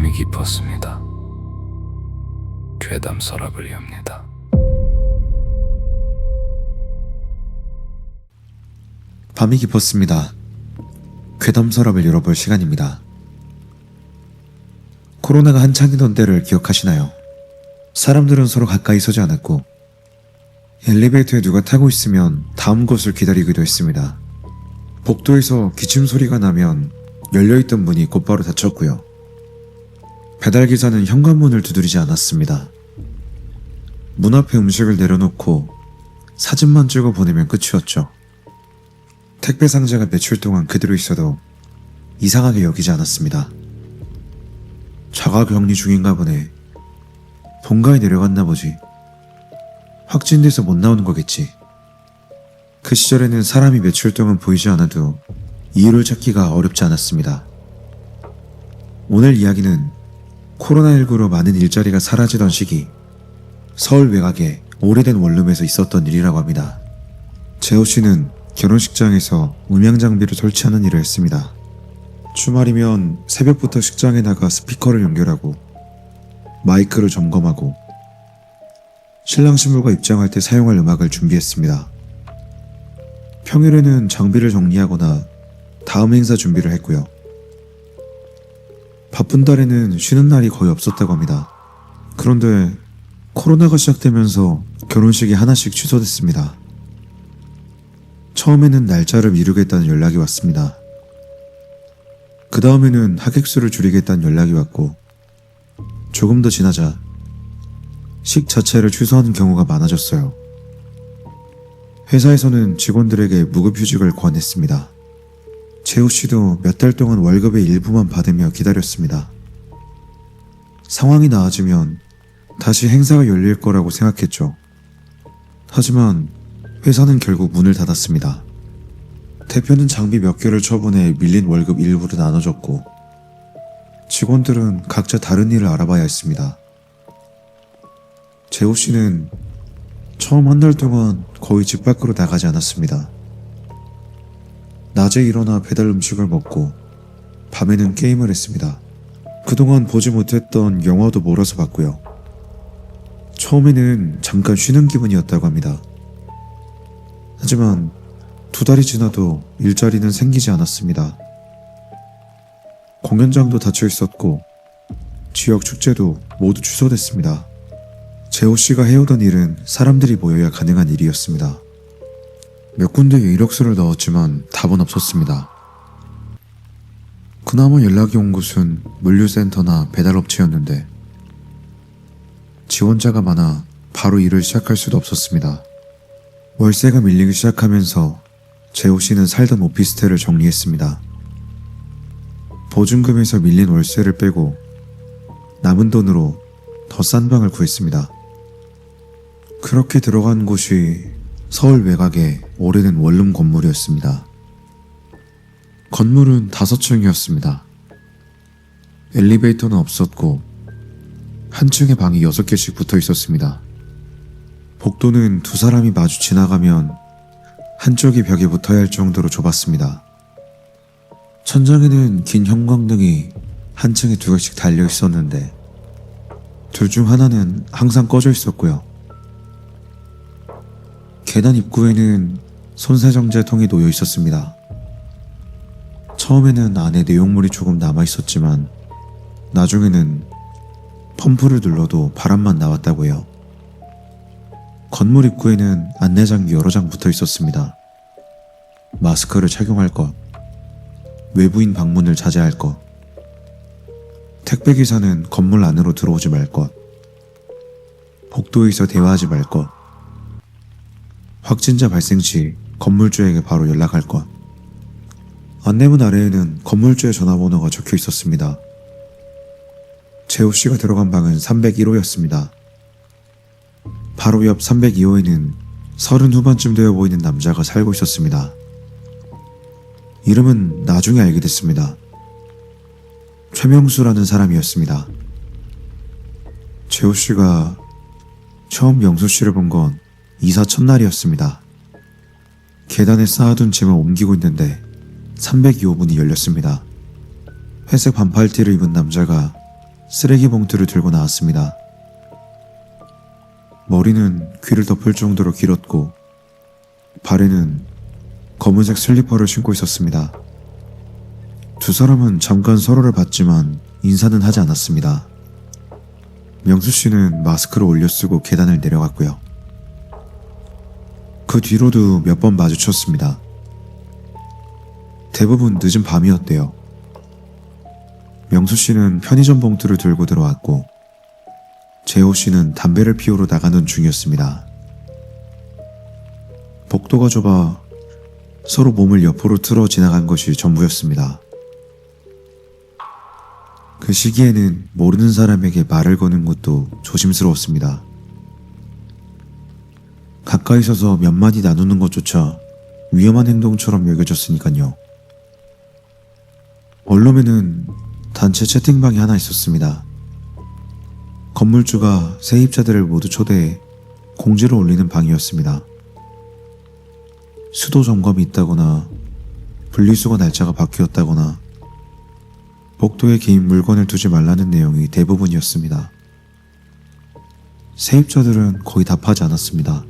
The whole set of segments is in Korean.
밤이 깊었습니다. 괴담 서랍을 엽니다. 밤이 깊었습니다. 괴담 서랍을 열어볼 시간입니다. 코로나가 한창이던 때를 기억하시나요? 사람들은 서로 가까이 서지 않았고 엘리베이터에 누가 타고 있으면 다음 것을 기다리기도 했습니다. 복도에서 기침 소리가 나면 열려있던 문이 곧바로 닫혔고요. 배달기사는 현관문을 두드리지 않았습니다. 문 앞에 음식을 내려놓고 사진만 찍어 보내면 끝이었죠. 택배 상자가 며칠 동안 그대로 있어도 이상하게 여기지 않았습니다. 자가 격리 중인가 보네. 본가에 내려갔나 보지. 확진돼서 못 나오는 거겠지. 그 시절에는 사람이 며칠 동안 보이지 않아도 이유를 찾기가 어렵지 않았습니다. 오늘 이야기는 코로나19로 많은 일자리가 사라지던 시기, 서울 외곽의 오래된 원룸에서 있었던 일이라고 합니다. 재호 씨는 결혼식장에서 음향 장비를 설치하는 일을 했습니다. 주말이면 새벽부터 식장에 나가 스피커를 연결하고 마이크를 점검하고 신랑 신부가 입장할 때 사용할 음악을 준비했습니다. 평일에는 장비를 정리하거나 다음 행사 준비를 했고요. 바쁜 달에는 쉬는 날이 거의 없었다고 합니다. 그런데 코로나가 시작되면서 결혼식이 하나씩 취소됐습니다. 처음에는 날짜를 미루겠다는 연락이 왔습니다. 그 다음에는 하객수를 줄이겠다는 연락이 왔고 조금 더 지나자 식 자체를 취소하는 경우가 많아졌어요. 회사에서는 직원들에게 무급휴직을 권했습니다. 재호 씨도 몇 달 동안 월급의 일부만 받으며 기다렸습니다. 상황이 나아지면 다시 행사가 열릴 거라고 생각했죠. 하지만 회사는 결국 문을 닫았습니다. 대표는 장비 몇 개를 처분해 밀린 월급 일부를 나눠줬고 직원들은 각자 다른 일을 알아봐야 했습니다. 재호 씨는 처음 한 달 동안 거의 집 밖으로 나가지 않았습니다. 낮에 일어나 배달 음식을 먹고 밤에는 게임을 했습니다. 그동안 보지 못했던 영화도 몰아서 봤고요. 처음에는 잠깐 쉬는 기분이었다고 합니다. 하지만 2달이 지나도 일자리는 생기지 않았습니다. 공연장도 닫혀 있었고 지역 축제도 모두 취소됐습니다. 재호 씨가 해오던 일은 사람들이 모여야 가능한 일이었습니다. 몇 군데에 이력서를 넣었지만 답은 없었습니다. 그나마 연락이 온 곳은 물류센터나 배달업체였는데 지원자가 많아 바로 일을 시작할 수도 없었습니다. 월세가 밀리기 시작하면서 재호 씨는 살던 오피스텔을 정리했습니다. 보증금에서 밀린 월세를 빼고 남은 돈으로 더 싼 방을 구했습니다. 그렇게 들어간 곳이 서울 외곽의 오래된 원룸 건물이었습니다. 건물은 5층이었습니다. 엘리베이터는 없었고 한 층에 방이 6개씩 붙어 있었습니다. 복도는 2사람이 마주 지나가면 한쪽이 벽에 붙어야 할 정도로 좁았습니다. 천장에는 긴 형광등이 한 층에 2개씩 달려 있었는데 둘 중 하나는 항상 꺼져 있었고요. 계단 입구에는 손세정제통이 놓여 있었습니다. 처음에는 안에 내용물이 조금 남아 있었지만 나중에는 펌프를 눌러도 바람만 나왔다고 해요. 건물 입구에는 안내장이 여러 장 붙어 있었습니다. 마스크를 착용할 것, 외부인 방문을 자제할 것, 택배기사는 건물 안으로 들어오지 말 것, 복도에서 대화하지 말 것, 확진자 발생 시 건물주에게 바로 연락할 것. 안내문 아래에는 건물주의 전화번호가 적혀 있었습니다. 재호 씨가 들어간 방은 301호였습니다. 바로 옆 302호에는 30 후반쯤 되어 보이는 남자가 살고 있었습니다. 이름은 나중에 알게 됐습니다. 최명수라는 사람이었습니다. 재호 씨가 처음 명수 씨를 본 건 이사 첫날이었습니다. 계단에 쌓아둔 짐을 옮기고 있는데 302호 문이 열렸습니다. 회색 반팔티를 입은 남자가 쓰레기 봉투를 들고 나왔습니다. 머리는 귀를 덮을 정도로 길었고 발에는 검은색 슬리퍼를 신고 있었습니다. 두 사람은 잠깐 서로를 봤지만 인사는 하지 않았습니다. 명수 씨는 마스크를 올려 쓰고 계단을 내려갔고요. 그 뒤로도 몇 번 마주쳤습니다. 대부분 늦은 밤이었대요. 명수 씨는 편의점 봉투를 들고 들어왔고 재호 씨는 담배를 피우러 나가는 중이었습니다. 복도가 좁아 서로 몸을 옆으로 틀어 지나간 것이 전부였습니다. 그 시기에는 모르는 사람에게 말을 거는 것도 조심스러웠습니다. 가까이 서서 몇 마디 나누는 것조차 위험한 행동처럼 여겨졌으니까요. 원룸에는 단체 채팅방이 하나 있었습니다. 건물주가 세입자들을 모두 초대해 공지를 올리는 방이었습니다. 수도 점검이 있다거나 분리수거 날짜가 바뀌었다거나 복도에 개인 물건을 두지 말라는 내용이 대부분이었습니다. 세입자들은 거의 답하지 않았습니다.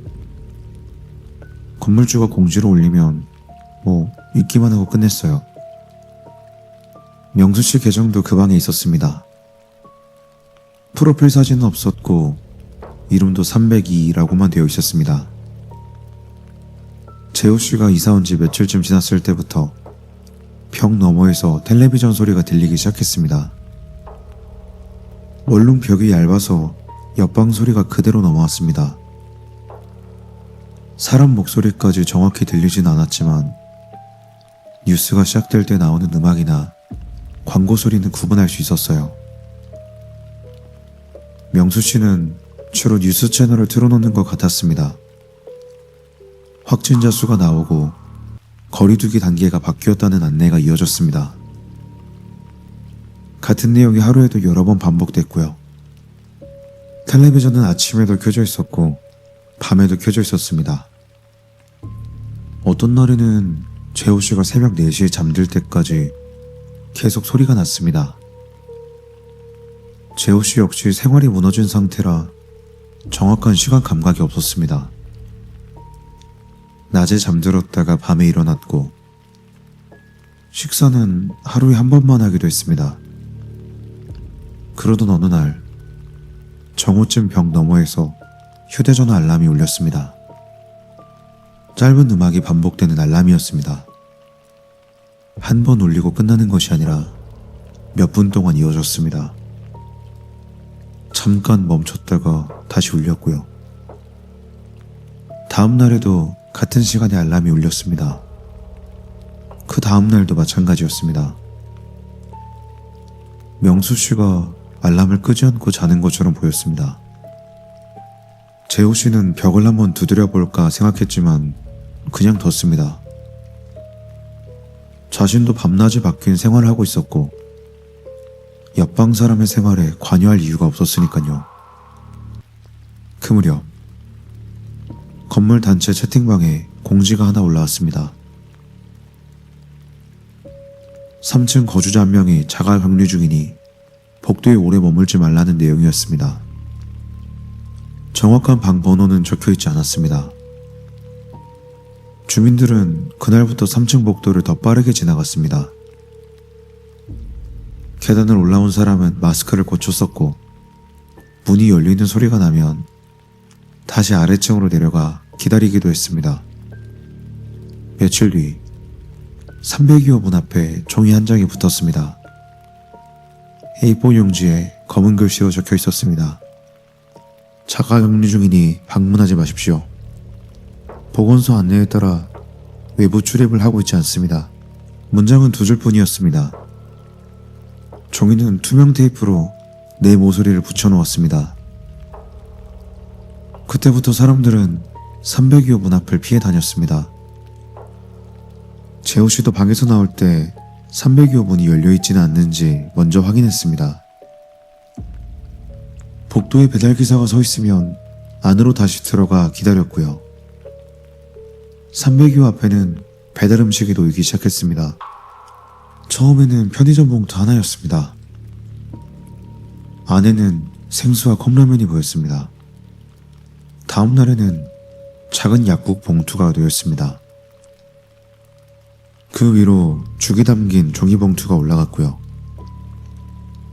건물주가 공지를 올리면 읽기만 하고 끝냈어요. 명수씨 계정도 그 방에 있었습니다. 프로필 사진은 없었고 이름도 302라고만 되어 있었습니다. 재호씨가 이사온 지 며칠쯤 지났을 때부터 벽 너머에서 텔레비전 소리가 들리기 시작했습니다. 원룸 벽이 얇아서 옆방 소리가 그대로 넘어왔습니다. 사람 목소리까지 정확히 들리진 않았지만 뉴스가 시작될 때 나오는 음악이나 광고 소리는 구분할 수 있었어요. 명수씨는 주로 뉴스 채널을 틀어놓는 것 같았습니다. 확진자 수가 나오고 거리두기 단계가 바뀌었다는 안내가 이어졌습니다. 같은 내용이 하루에도 여러 번 반복됐고요. 텔레비전은 아침에도 켜져 있었고 밤에도 켜져 있었습니다. 어떤 날에는 재호씨가 새벽 4시에 잠들 때까지 계속 소리가 났습니다. 재호씨 역시 생활이 무너진 상태라 정확한 시간 감각이 없었습니다. 낮에 잠들었다가 밤에 일어났고 식사는 하루에 한 번만 하기도 했습니다. 그러던 어느 날 정오쯤 벽 너머에서 휴대전화 알람이 울렸습니다. 짧은 음악이 반복되는 알람이었습니다. 한 번 울리고 끝나는 것이 아니라 몇 분 동안 이어졌습니다. 잠깐 멈췄다가 다시 울렸고요. 다음 날에도 같은 시간에 알람이 울렸습니다. 그 다음 날도 마찬가지였습니다. 명수 씨가 알람을 끄지 않고 자는 것처럼 보였습니다. 재호 씨는 벽을 한번 두드려 볼까 생각했지만 그냥 뒀습니다. 자신도 밤낮이 바뀐 생활을 하고 있었고 옆방 사람의 생활에 관여할 이유가 없었으니까요. 그 무렵 건물 단체 채팅방에 공지가 하나 올라왔습니다. 3층 거주자 한 명이 자가 격리 중이니 복도에 오래 머물지 말라는 내용이었습니다. 정확한 방 번호는 적혀있지 않았습니다. 주민들은 그날부터 3층 복도를 더 빠르게 지나갔습니다. 계단을 올라온 사람은 마스크를 고쳤었고 문이 열리는 소리가 나면 다시 아래층으로 내려가 기다리기도 했습니다. 며칠 뒤 302호 문 앞에 종이 한 장이 붙었습니다. A4 용지에 검은 글씨로 적혀 있었습니다. 자가격리 중이니 방문하지 마십시오. 보건소 안내에 따라 외부 출입을 하고 있지 않습니다. 문장은 두 줄뿐이었습니다. 종이는 투명 테이프로 내 모서리를 붙여놓았습니다. 그때부터 사람들은 302호 문 앞을 피해 다녔습니다. 재호 씨도 방에서 나올 때 302호 문이 열려있지는 않는지 먼저 확인했습니다. 복도에 배달기사가 서 있으면 안으로 다시 들어가 기다렸고요. 302호 앞에는 배달 음식이 놓이기 시작했습니다. 처음에는 편의점 봉투 하나였습니다. 안에는 생수와 컵라면이 보였습니다. 다음 날에는 작은 약국 봉투가 놓였습니다. 그 위로 죽이 담긴 종이봉투가 올라갔고요.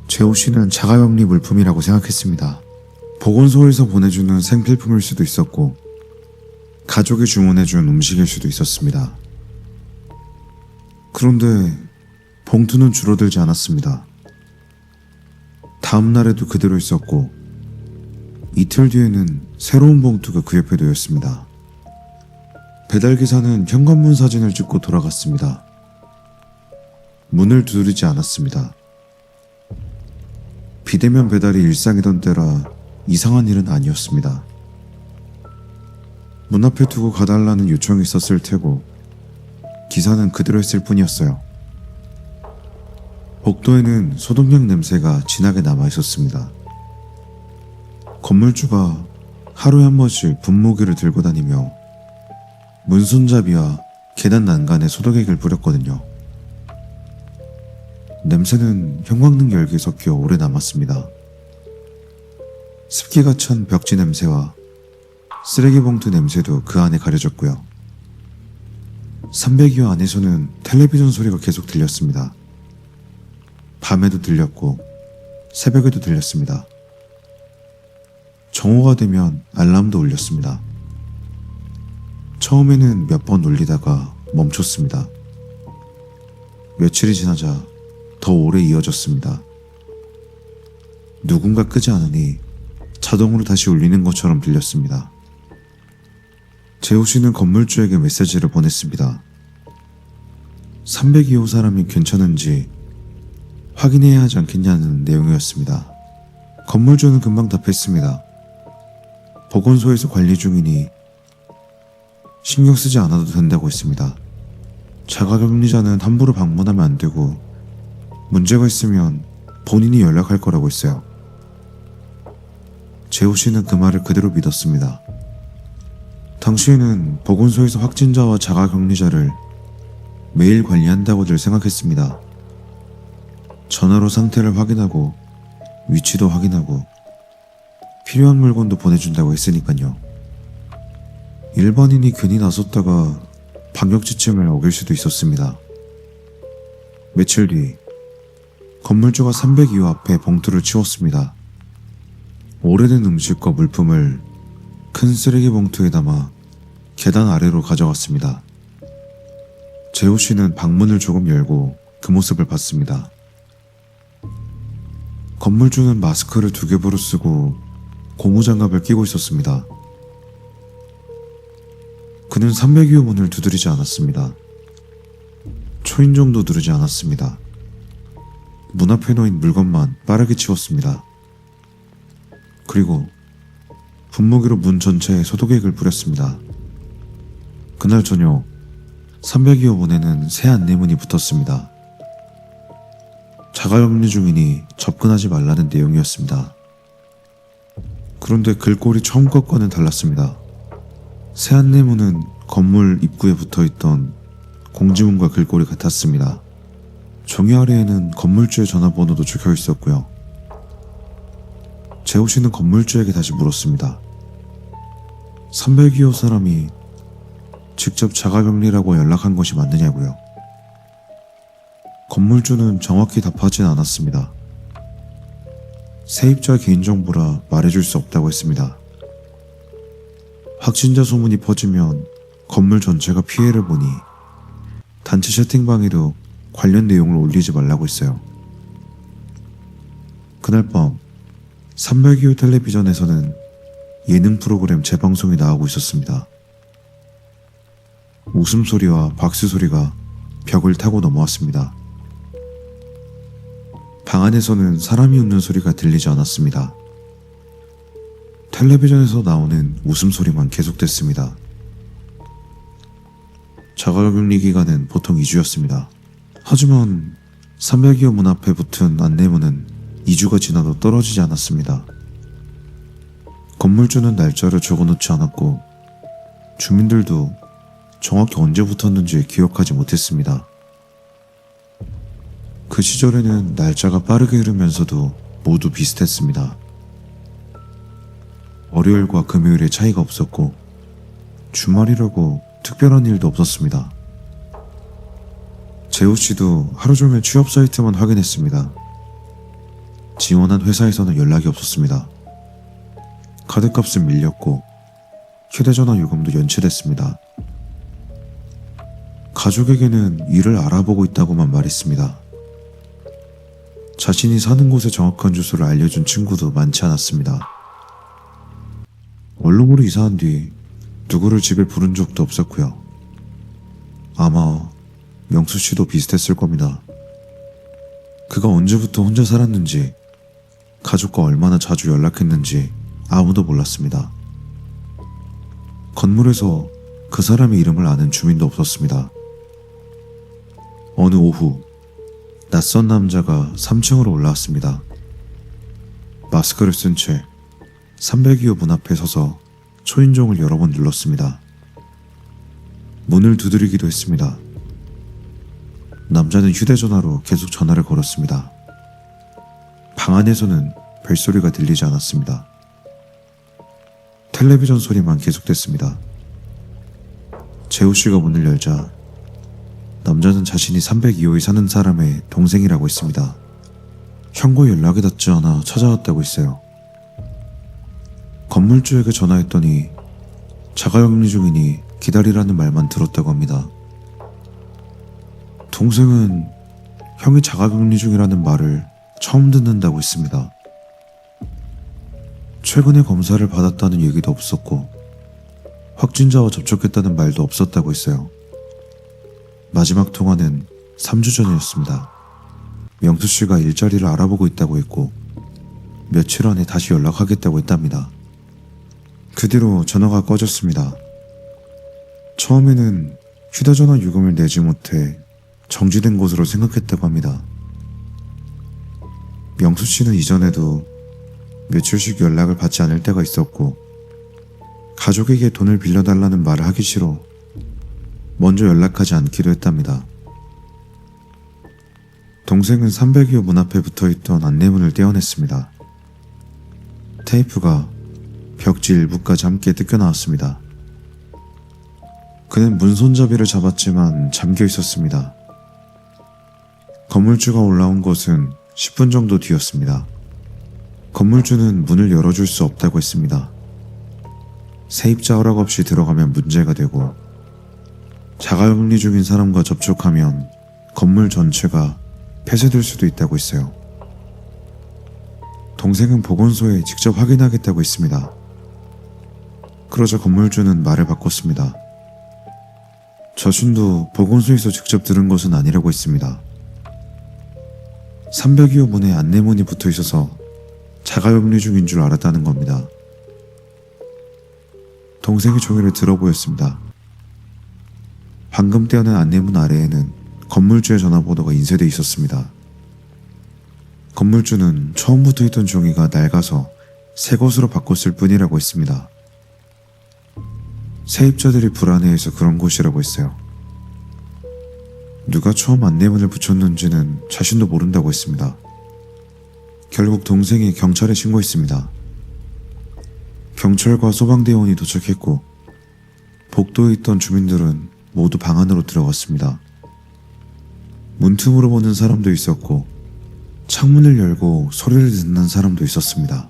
재호 씨는 자가격리 물품이라고 생각했습니다. 보건소에서 보내주는 생필품일 수도 있었고 가족이 주문해준 음식일 수도 있었습니다. 그런데 봉투는 줄어들지 않았습니다. 다음 날에도 그대로 있었고 이틀 뒤에는 새로운 봉투가 그 옆에 놓였습니다. 배달기사는 현관문 사진을 찍고 돌아갔습니다. 문을 두드리지 않았습니다. 비대면 배달이 일상이던 때라 이상한 일은 아니었습니다. 문 앞에 두고 가달라는 요청이 있었을 테고 기사는 그대로 했을 뿐이었어요. 복도에는 소독약 냄새가 진하게 남아 있었습니다. 건물주가 하루에 한 번씩 분무기를 들고 다니며 문손잡이와 계단 난간에 소독액을 뿌렸거든요. 냄새는 형광등 열기에 섞여 오래 남았습니다. 습기가 찬 벽지 냄새와 쓰레기 봉투 냄새도 그 안에 가려졌고요. 302호 안에서는 텔레비전 소리가 계속 들렸습니다. 밤에도 들렸고 새벽에도 들렸습니다. 정오가 되면 알람도 울렸습니다. 처음에는 몇 번 울리다가 멈췄습니다. 며칠이 지나자 더 오래 이어졌습니다. 누군가 끄지 않으니 자동으로 다시 울리는 것처럼 들렸습니다. 재호 씨는 건물주에게 메시지를 보냈습니다. 302호 사람이 괜찮은지 확인해야 하지 않겠냐는 내용이었습니다. 건물주는 금방 답했습니다. 보건소에서 관리 중이니 신경 쓰지 않아도 된다고 했습니다. 자가격리자는 함부로 방문하면 안 되고 문제가 있으면 본인이 연락할 거라고 했어요. 재호 씨는 그 말을 그대로 믿었습니다. 당시에는 보건소에서 확진자와 자가격리자를 매일 관리한다고들 생각했습니다. 전화로 상태를 확인하고 위치도 확인하고 필요한 물건도 보내준다고 했으니까요. 일반인이 괜히 나섰다가 방역 지침을 어길 수도 있었습니다. 며칠 뒤 건물주가 302호 앞에 봉투를 치웠습니다. 오래된 음식과 물품을 큰 쓰레기 봉투에 담아 계단 아래로 가져갔습니다. 재호 씨는 방문을 조금 열고 그 모습을 봤습니다. 건물주는 마스크를 두겹으로 쓰고 고무장갑을 끼고 있었습니다. 그는 302호 문을 두드리지 않았습니다. 초인종도 누르지 않았습니다. 문 앞에 놓인 물건만 빠르게 치웠습니다. 그리고 분무기로 문 전체에 소독액을 뿌렸습니다. 그날 저녁 302호 문에는 새 안내문이 붙었습니다. 자가격리 중이니 접근하지 말라는 내용이었습니다. 그런데 글꼴이 처음 것과는 달랐습니다. 새 안내문은 건물 입구에 붙어있던 공지문과 글꼴이 같았습니다. 종이 아래에는 건물주의 전화번호도 적혀 있었고요. 재호 씨는 건물주에게 다시 물었습니다. 302호 사람이 직접 자가격리라고 연락한 것이 맞느냐고요. 건물주는 정확히 답하진 않았습니다. 세입자 개인정보라 말해줄 수 없다고 했습니다. 확진자 소문이 퍼지면 건물 전체가 피해를 보니 단체 채팅방에도 관련 내용을 올리지 말라고 했어요. 그날 밤 302호 텔레비전에서는 예능 프로그램 재방송이 나오고 있었습니다. 웃음소리와 박수소리가 벽을 타고 넘어왔습니다. 방 안에서는 사람이 웃는 소리가 들리지 않았습니다. 텔레비전에서 나오는 웃음소리만 계속됐습니다. 자가격리 기간은 보통 2주였습니다. 하지만 302호 문 앞에 붙은 안내문은 2주가 지나도 떨어지지 않았습니다. 건물주는 날짜를 적어놓지 않았고 주민들도 정확히 언제 붙었는지 기억하지 못했습니다. 그 시절에는 날짜가 빠르게 흐르면서도 모두 비슷했습니다. 월요일과 금요일의 차이가 없었고 주말이라고 특별한 일도 없었습니다. 재호 씨도 하루 종일 취업 사이트만 확인했습니다. 지원한 회사에서는 연락이 없었습니다. 카드값은 밀렸고 휴대전화 요금도 연체됐습니다. 가족에게는 일을 알아보고 있다고만 말했습니다. 자신이 사는 곳의 정확한 주소를 알려준 친구도 많지 않았습니다. 원룸으로 이사한 뒤 누구를 집에 부른 적도 없었고요. 아마 명수 씨도 비슷했을 겁니다. 그가 언제부터 혼자 살았는지, 가족과 얼마나 자주 연락했는지 아무도 몰랐습니다. 건물에서 그 사람의 이름을 아는 주민도 없었습니다. 어느 오후, 낯선 남자가 3층으로 올라왔습니다. 마스크를 쓴 채 302호 문 앞에 서서 초인종을 여러 번 눌렀습니다. 문을 두드리기도 했습니다. 남자는 휴대전화로 계속 전화를 걸었습니다. 방 안에서는 벨소리가 들리지 않았습니다. 텔레비전 소리만 계속됐습니다. 재호 씨가 문을 열자 남자는 자신이 302호에 사는 사람의 동생이라고 했습니다. 형과 연락이 닿지 않아 찾아왔다고 했어요. 건물주에게 전화했더니 자가격리 중이니 기다리라는 말만 들었다고 합니다. 동생은 형이 자가격리 중이라는 말을 처음 듣는다고 했습니다. 최근에 검사를 받았다는 얘기도 없었고 확진자와 접촉했다는 말도 없었다고 했어요. 마지막 통화는 3주 전이었습니다. 명수 씨가 일자리를 알아보고 있다고 했고 며칠 안에 다시 연락하겠다고 했답니다. 그 뒤로 전화가 꺼졌습니다. 처음에는 휴대전화 요금을 내지 못해 정지된 것으로 생각했다고 합니다. 명수 씨는 이전에도 며칠씩 연락을 받지 않을 때가 있었고 가족에게 돈을 빌려달라는 말을 하기 싫어 먼저 연락하지 않기도 했답니다. 동생은 302호 문 앞에 붙어있던 안내문을 떼어냈습니다. 테이프가 벽지 일부까지 함께 뜯겨나왔습니다. 그는 문 손잡이를 잡았지만 잠겨 있었습니다. 건물주가 올라온 것은 10분 정도 뒤였습니다. 건물주는 문을 열어줄 수 없다고 했습니다. 세입자 허락 없이 들어가면 문제가 되고 자가격리 중인 사람과 접촉하면 건물 전체가 폐쇄될 수도 있다고 했어요. 동생은 보건소에 직접 확인하겠다고 했습니다. 그러자 건물주는 말을 바꿨습니다. 자신도 보건소에서 직접 들은 것은 아니라고 했습니다. 302호 문에 안내문이 붙어 있어서 자가격리 중인 줄 알았다는 겁니다. 동생이 종이를 들어보였습니다. 방금 떼어낸 안내문 아래에는 건물주의 전화번호가 인쇄되어 있었습니다. 건물주는 처음부터 있던 종이가 낡아서 새 것으로 바꿨을 뿐이라고 했습니다. 세입자들이 불안해해서 그런 것이라고 했어요. 누가 처음 안내문을 붙였는지는 자신도 모른다고 했습니다. 결국 동생이 경찰에 신고했습니다. 경찰과 소방대원이 도착했고 복도에 있던 주민들은 모두 방 안으로 들어갔습니다. 문틈으로 보는 사람도 있었고 창문을 열고 소리를 듣는 사람도 있었습니다.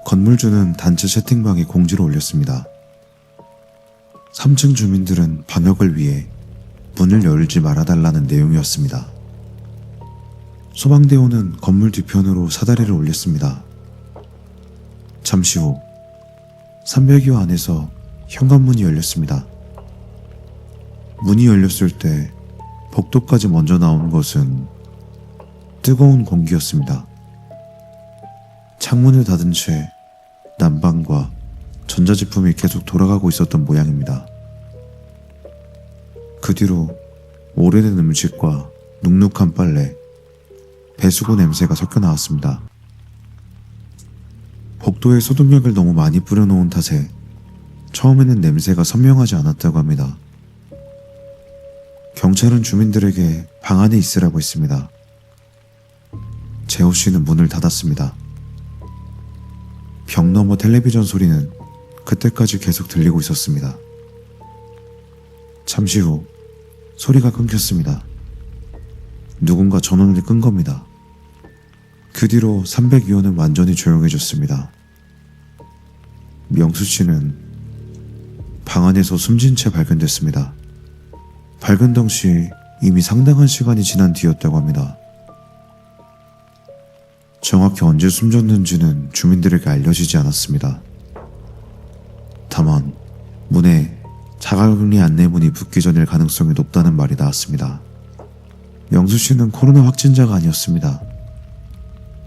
건물주는 단체 채팅방에 공지를 올렸습니다. 3층 주민들은 방역을 위해 문을 열지 말아달라는 내용이었습니다. 소방대원은 건물 뒤편으로 사다리를 올렸습니다. 잠시 후 302호 안에서 현관문이 열렸습니다. 문이 열렸을 때 복도까지 먼저 나온 것은 뜨거운 공기였습니다. 창문을 닫은 채 난방과 전자제품이 계속 돌아가고 있었던 모양입니다. 그 뒤로 오래된 음식과 눅눅한 빨래, 배수구 냄새가 섞여 나왔습니다. 복도에 소독약을 너무 많이 뿌려놓은 탓에 처음에는 냄새가 선명하지 않았다고 합니다. 경찰은 주민들에게 방 안에 있으라고 했습니다. 재호 씨는 문을 닫았습니다. 벽 너머 텔레비전 소리는 그때까지 계속 들리고 있었습니다. 잠시 후 소리가 끊겼습니다. 누군가 전원을 끈 겁니다. 그 뒤로 302호는 완전히 조용해졌습니다. 명수 씨는 방 안에서 숨진 채 발견됐습니다. 발견 당시 이미 상당한 시간이 지난 뒤였다고 합니다. 정확히 언제 숨졌는지는 주민들에게 알려지지 않았습니다. 다만 문에 자가격리 안내문이 붙기 전일 가능성이 높다는 말이 나왔습니다. 명수 씨는 코로나 확진자가 아니었습니다.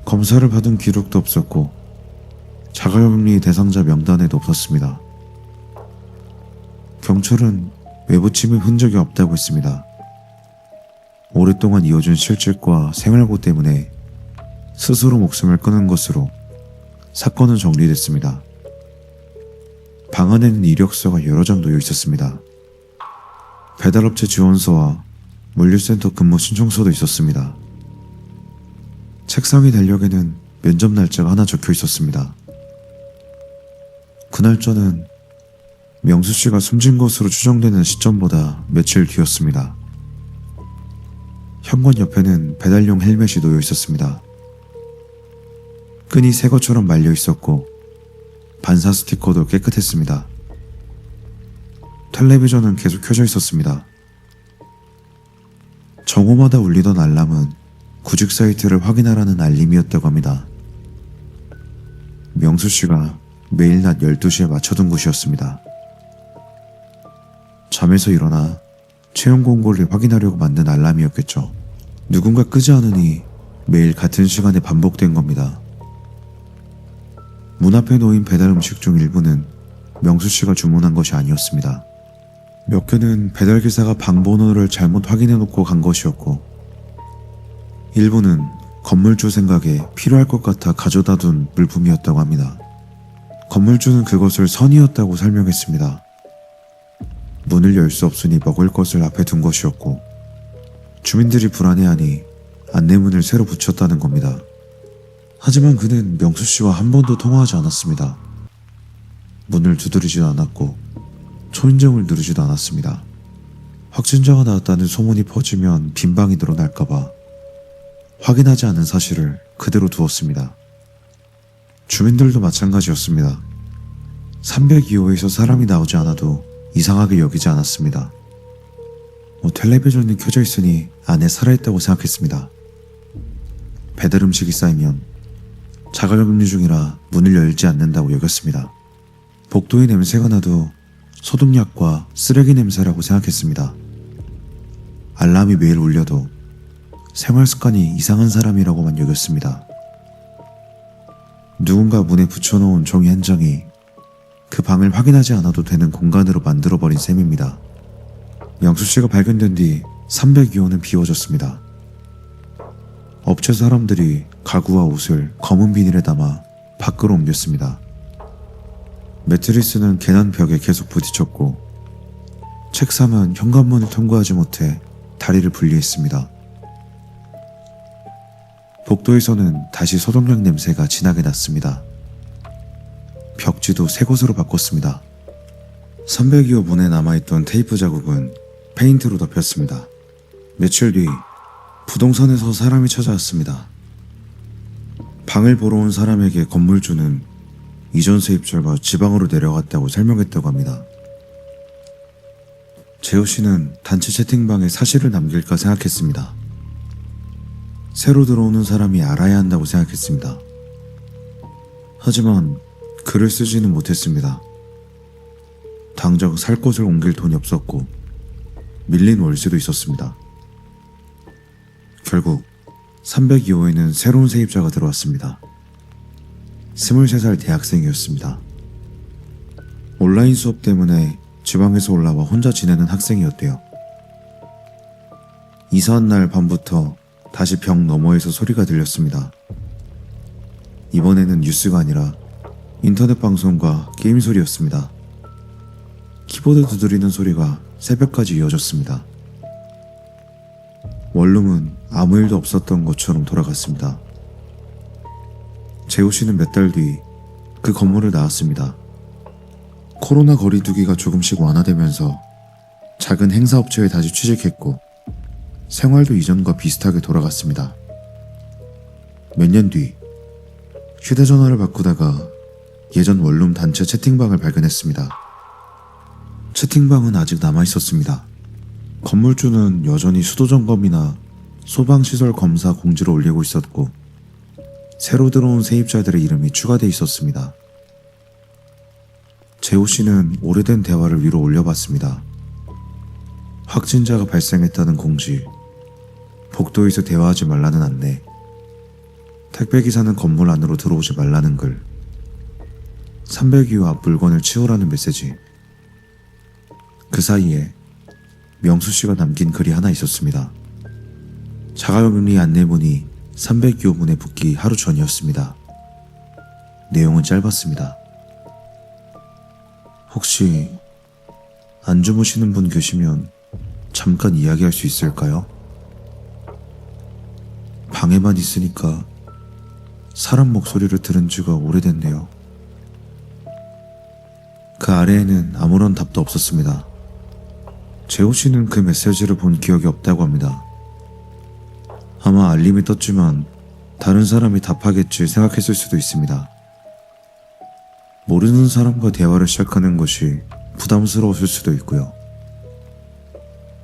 검사를 받은 기록도 없었고 자가격리 대상자 명단에도 없었습니다. 경찰은 외부 침입 흔적이 없다고 했습니다. 오랫동안 이어진 실직과 생활고 때문에 스스로 목숨을 끊은 것으로 사건은 정리됐습니다. 방 안에는 이력서가 여러 장 놓여 있었습니다. 배달업체 지원서와 물류센터 근무 신청서도 있었습니다. 책상 위 달력에는 면접 날짜가 하나 적혀 있었습니다. 그 날짜는 명수 씨가 숨진 것으로 추정되는 시점보다 며칠 뒤였습니다. 현관 옆에는 배달용 헬멧이 놓여 있었습니다. 끈이 새 것처럼 말려 있었고 반사 스티커도 깨끗했습니다. 텔레비전은 계속 켜져 있었습니다. 정오마다 울리던 알람은 구직 사이트를 확인하라는 알림이었다고 합니다. 명수 씨가 매일 낮 12시에 맞춰둔 곳이었습니다. 잠에서 일어나 채용 공고를 확인하려고 만든 알람이었겠죠. 누군가 끄지 않으니 매일 같은 시간에 반복된 겁니다. 문 앞에 놓인 배달 음식 중 일부는 명수 씨가 주문한 것이 아니었습니다. 몇 개는 배달기사가 방 번호를 잘못 확인해 놓고 간 것이었고, 일부는 건물주 생각에 필요할 것 같아 가져다 둔 물품이었다고 합니다. 건물주는 그것을 선이었다고 설명했습니다. 문을 열 수 없으니 먹을 것을 앞에 둔 것이었고, 주민들이 불안해하니 안내문을 새로 붙였다는 겁니다. 하지만 그는 명수 씨와 한 번도 통화하지 않았습니다. 문을 두드리지도 않았고 초인종을 누르지도 않았습니다. 확진자가 나왔다는 소문이 퍼지면 빈방이 늘어날까봐 확인하지 않은 사실을 그대로 두었습니다. 주민들도 마찬가지였습니다. 302호에서 사람이 나오지 않아도 이상하게 여기지 않았습니다. 텔레비전이 켜져 있으니 안에 살아있다고 생각했습니다. 배달 음식이 쌓이면 자가격리 중이라 문을 열지 않는다고 여겼습니다. 복도의 냄새가 나도 소독약과 쓰레기 냄새라고 생각했습니다. 알람이 매일 울려도 생활 습관이 이상한 사람이라고만 여겼습니다. 누군가 문에 붙여놓은 종이 한 장이 그 방을 확인하지 않아도 되는 공간으로 만들어버린 셈입니다. 명수 씨가 발견된 뒤 302호는 비워졌습니다. 업체 사람들이 가구와 옷을 검은 비닐에 담아 밖으로 옮겼습니다. 매트리스는 계단 벽에 계속 부딪혔고, 책상은 현관문을 통과하지 못해 다리를 분리했습니다. 복도에서는 다시 소독약 냄새가 진하게 났습니다. 벽지도 새 곳으로 바꿨습니다. 302호 문에 남아있던 테이프 자국은 페인트로 덮였습니다. 며칠 뒤 부동산에서 사람이 찾아왔습니다. 방을 보러 온 사람에게 건물주는 이전 세입자가 지방으로 내려갔다고 설명했다고 합니다. 재호 씨는 단체 채팅방에 사실을 남길까 생각했습니다. 새로 들어오는 사람이 알아야 한다고 생각했습니다. 하지만 글을 쓰지는 못했습니다. 당장 살 곳을 옮길 돈이 없었고 밀린 월세도 있었습니다. 결국 302호에는 새로운 세입자가 들어왔습니다. 23살 대학생이었습니다. 온라인 수업 때문에 지방에서 올라와 혼자 지내는 학생이었대요. 이사한 날 밤부터 다시 벽 너머에서 소리가 들렸습니다. 이번에는 뉴스가 아니라 인터넷 방송과 게임 소리였습니다. 키보드 두드리는 소리가 새벽까지 이어졌습니다. 원룸은 아무 일도 없었던 것처럼 돌아갔습니다. 재호 씨는 몇 달 뒤 그 건물을 나왔습니다. 코로나 거리두기가 조금씩 완화되면서 작은 행사업체에 다시 취직했고 생활도 이전과 비슷하게 돌아갔습니다. 몇 년 뒤 휴대전화를 바꾸다가 예전 원룸 단체 채팅방을 발견했습니다. 채팅방은 아직 남아있었습니다. 건물주는 여전히 수도점검이나 소방시설 검사 공지를 올리고 있었고 새로 들어온 세입자들의 이름이 추가돼 있었습니다. 재호 씨는 오래된 대화를 위로 올려봤습니다. 확진자가 발생했다는 공지, 복도에서 대화하지 말라는 안내, 택배기사는 건물 안으로 들어오지 말라는 글, 302호 앞 물건을 치우라는 메시지. 그 사이에 명수 씨가 남긴 글이 하나 있었습니다. 자가격리 안내문이 302호 문에 붙기 하루 전이었습니다. 내용은 짧았습니다. 혹시 안 주무시는 분 계시면 잠깐 이야기할 수 있을까요? 방에만 있으니까 사람 목소리를 들은 지가 오래됐네요. 그 아래에는 아무런 답도 없었습니다. 재호 씨는 그 메시지를 본 기억이 없다고 합니다. 아마 알림이 떴지만 다른 사람이 답하겠지 생각했을 수도 있습니다. 모르는 사람과 대화를 시작하는 것이 부담스러웠을 수도 있고요.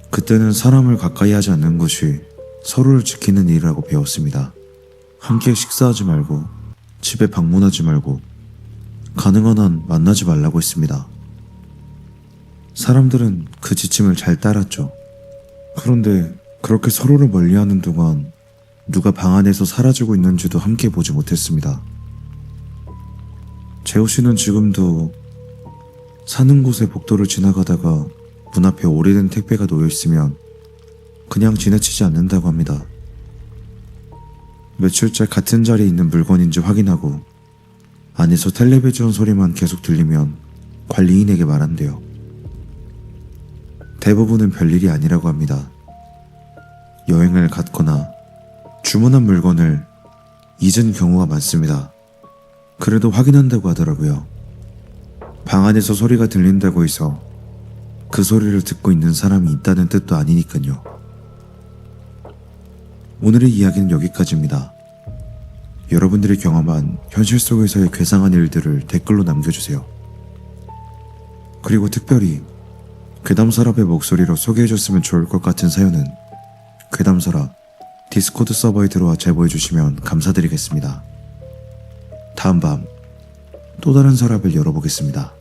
그때는 사람을 가까이 하지 않는 것이 서로를 지키는 일이라고 배웠습니다. 함께 식사하지 말고, 집에 방문하지 말고, 가능한 한 만나지 말라고 했습니다. 사람들은 그 지침을 잘 따랐죠. 그런데 그렇게 서로를 멀리하는 동안 누가 방 안에서 사라지고 있는지도 함께 보지 못했습니다. 재호 씨는 지금도 사는 곳의 복도를 지나가다가 문 앞에 오래된 택배가 놓여 있으면 그냥 지나치지 않는다고 합니다. 며칠째 같은 자리에 있는 물건인지 확인하고 안에서 텔레비전 소리만 계속 들리면 관리인에게 말한대요. 대부분은 별일이 아니라고 합니다. 여행을 갔거나 주문한 물건을 잊은 경우가 많습니다. 그래도 확인한다고 하더라고요. 방 안에서 소리가 들린다고 해서 그 소리를 듣고 있는 사람이 있다는 뜻도 아니니까요. 오늘의 이야기는 여기까지입니다. 여러분들이 경험한 현실 속에서의 괴상한 일들을 댓글로 남겨주세요. 그리고 특별히 괴담서랍의 목소리로 소개해줬으면 좋을 것 같은 사연은 괴담서랍 디스코드 서버에 들어와 제보해주시면 감사드리겠습니다. 다음 밤 또 다른 서랍을 열어보겠습니다.